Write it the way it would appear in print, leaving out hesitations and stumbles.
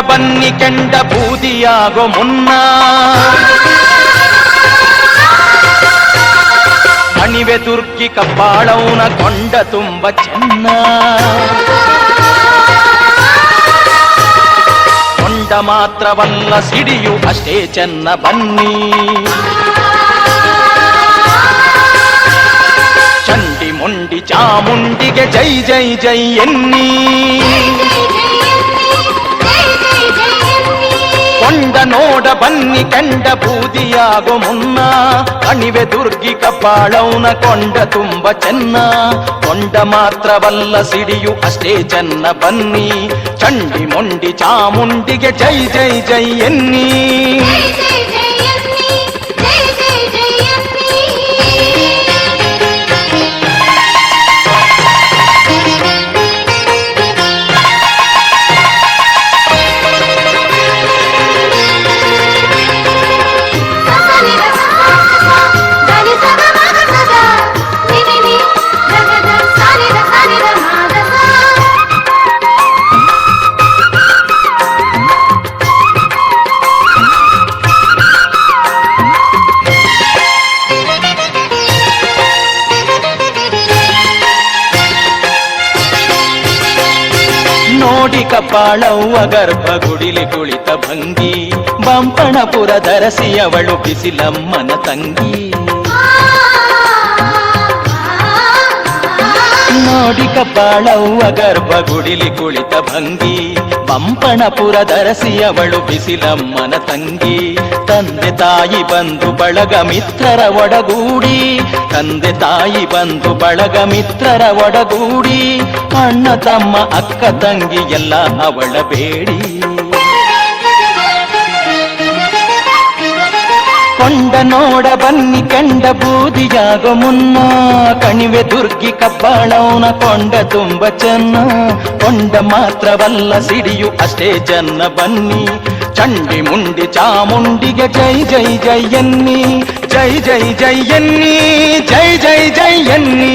ಬನ್ನಿ ಕೆಂಡ ಬೂದಿಯಾಗೋ ಮುನ್ನ ಅಣಿವೆ ದುರ್ಗಿ ಕಬ್ಬಾಳವನ ಕೊಂಡ ತುಂಬ ಚೆನ್ನ ಕೊಂಡ ಮಾತ್ರವಲ್ಲ ಸಿಡಿಯು ಅಷ್ಟೇ ಚೆನ್ನ ಬನ್ನಿ ಚಂಡಿ ಮುಂಡಿ ಚಾಮುಂಡಿಗೆ ಜೈ ಜೈ ಜೈ ಎನ್ನಿ ಕೊಂಡ ನೋಡ ಬನ್ನಿ ಕೆಂಡ ಬೂದಿಯಾಗೋ ಮುನ್ನ ಅಣಿವೆ ದುರ್ಗಿ ಕಬ್ಬಾಳವನ ಕೊಂಡ ತುಂಬ ಚೆನ್ನ ಕೊಂಡ ಮಾತ್ರವಲ್ಲ ಸಿಡಿಯು ಅಷ್ಟೇ ಚೆನ್ನ ಬನ್ನಿ ಚಂಡಿ ಮುಂಡಿ ಚಾಮುಂಡಿಗೆ ಜೈ ಜೈ ಜೈ ಎನ್ನಿ ನೋಡಿ ಕಪಾಳವ್ವ ಗರ್ಭಗುಡಿಲಿ ಕುಳಿತ ಭಂಗಿ ಬಂಪಣಪುರ ಧರಸಿ ಅವಳು ಬಿಸಿಲಮ್ಮನ ತಂಗಿ ನೋಡಿ ಕಪಾಳವ್ವ ಗರ್ಭಗುಡಿಲಿ ಕುಳಿತ ಭಂಗಿ ಬಂಪಣಪುರ ಧರಸಿ ಅವಳು ಬಿಸಿಲಮ್ಮನ ತಂಗಿ ತಂದೆ ತಾಯಿ ಬಂಧು ಬಳಗ ಮಿತ್ರರ ಒಡಗೂಡಿ ತಂದೆ ತಾಯಿ ಬಂಧು ಬಳಗ ಮಿತ್ರರ ಒಡಗೂಡಿ ಅಣ್ಣ ತಮ್ಮ ಅಕ್ಕ ತಂಗಿ ಎಲ್ಲ ಅವಳ ಬೇಡಿ ಕೊಂಡ ನೋಡ ಬನ್ನಿ ಕೆಂಡ ಬೂದಿಯಾಗೋ ಮುನ್ನ ಕಣಿವೆ ದುರ್ಗಿ ಕಬ್ಬಾಳವನ ಕೊಂಡ ತುಂಬ ಚೆನ್ನ ಕೊಂಡ ಮಾತ್ರವಲ್ಲ ಸಿಡಿಯು ಅಷ್ಟೇ ಚೆನ್ನ ಬನ್ನಿ ಚಂಡಿ ಮುಂಡಿ ಚಾಮುಂಡಿಗೆ ಜೈ ಜೈ ಜೈ ಎನ್ನಿ ಜೈ ಜೈ ಜೈ ಎನ್ನಿ ಜೈ ಜೈ ಜೈ ಎನ್ನಿ